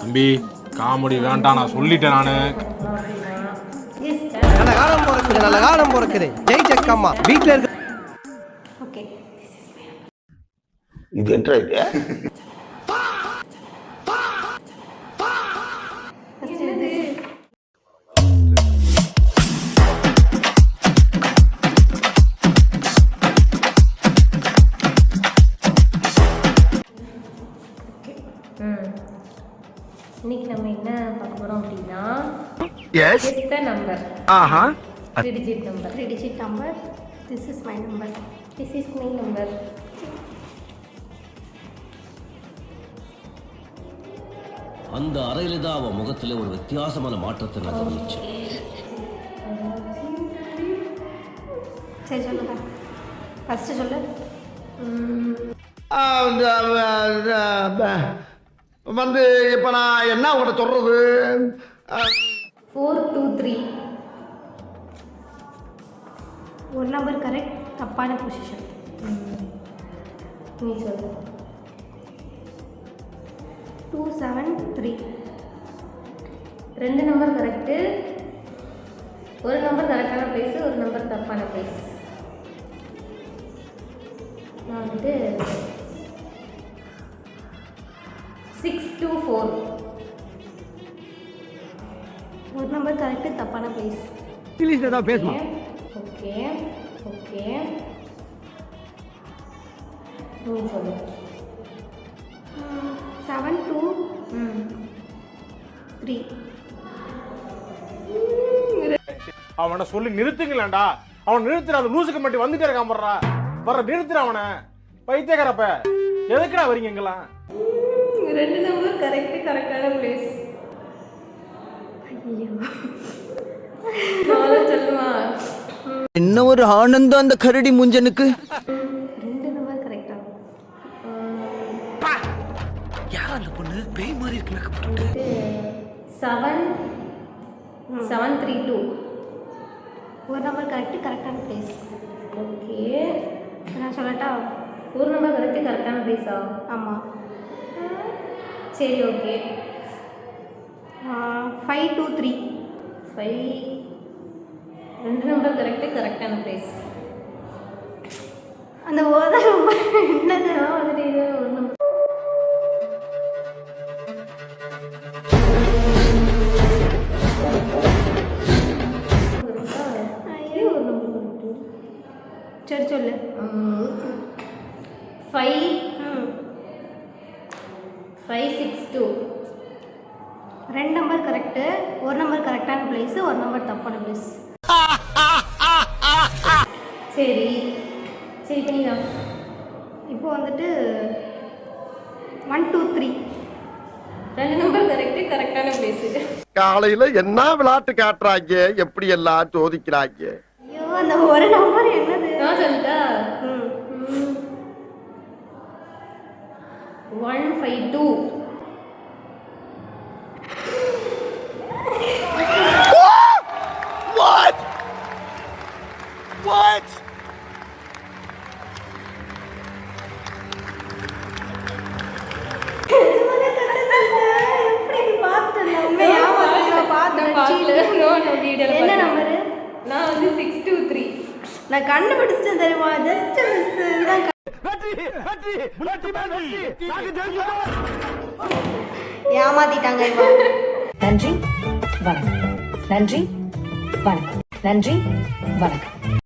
தம்பி காமெடி வேண்டாம், நான் சொல்லிட்டேன் நானு. நல்ல காலம் பிறக்குது. ஜெய் ஜக்கம்மா வீட்ல இருக்கு. ஓகே, இது என்ன இது? இன்னைக்கு நம்ம என்ன பார்க்க போறோம் அப்படின்னா எஸ் guess the number. ஆஹா 3 digit number. 3 digit number. This is my number. This is my number. அந்த அறையில தான் அவன் முகத்துல ஒரு வித்தியாசமான மாற்றத்தை நான் கவனிச்சேன். சரி சொல்லுங்க, ஃபர்ஸ்ட் சொல்லு. வந்து இப்ப நான் என்ன உங்கள்கிட்ட சொல்றது? 4 2 3. ஒரு நம்பர் கரெக்ட், தப்பான பொசிஷன். நீ சொல்லு. 2 7 3. ரெண்டு நம்பர் கரெக்டு, ஒரு நம்பர் கரெக்டான பிளேஸ், ஒரு நம்பர் தப்பான பிளேஸ். நான் வந்துட்டு 6 2 4. ஒரு நம்பர் கரெக்டு, தப்பான பிளேஸ். இங்கிலீஷ்ல தான் பேசுமா? ஓகே ஓகே, நீ சொல்லு. 7 2 3. அவனை சொல்லி நிறுத்துங்களேன்டா. அவன் நிறுத்துற, அந்த லூசுக்கு மட்டும் வந்துட்டே இருக்கான். வர்ற நிறுத்துற அவனை. பைத்தியக்காரப்ப எதுக்குடா வரீங்க எங்கெல்லாம்? ரெண்டு நம்பர் கரெக்ட், கரெக்டான பிளேஸ். ஐயோ, நான் சொல்லுவா. என்ன ஒரு ஆனந்தம் அந்த கரடி முஞ்சனுக்கு. ரெண்டு நம்பர் கரெக்டா? யார் அந்த பொண்ணு? பேய் மாதிரி இருக்கு மேக்கப் போட்டு. 7 7 3 2. ஒரு நம்பர் கரெக்ட், கரெக்டான பிளேஸ். ஓகே, நான் சொல்லட்டா? ஒரு நம்பர் கரெக்ட், கரெக்டான பிளேஸா? ஆமாம். சரி ஓகே. 5 2 3. 5. ரெண்டு நம்பர் கரெக்டு, கரெக்டான பிளேஸ். அந்த ஓத நம்பர் என்னது? வந்துட்டு இது ஒரு நம்பர். சரி சொல்லு. 5 5 6 2. ரெண்டு நம்பர் கரெக்டு, ஒரு நம்பர் கரெக்டான பிளேஸ், ஒரு நம்பர் தப்பான பிளேஸ். சரி சரி பண்ணிடலாம். இப்போ வந்துட்டு 1 2 3. ரெண்டு நம்பர் கரெக்டு, கரெக்டான பிளேஸ். காலையில என்ன விளையாட்டு காட்டுறாங்க, எப்படி எல்லாம் சோதிக்கிறாங்க. ஐயோ, அந்த ஒரு நம்பர் என்னது? நான் சொல்லிட்டா? 1 5 2. What? What? என்ன நம்பரு? நான் வந்து 6 2 3. நான் கண்டுபிடிச்சிட்டேன் தெரியுமா? Just miss. இதான் ஏமாத்திட்டாங்க இவங்க. நன்றி வணக்கம். நன்றி வணக்கம். நன்றி வணக்கம்.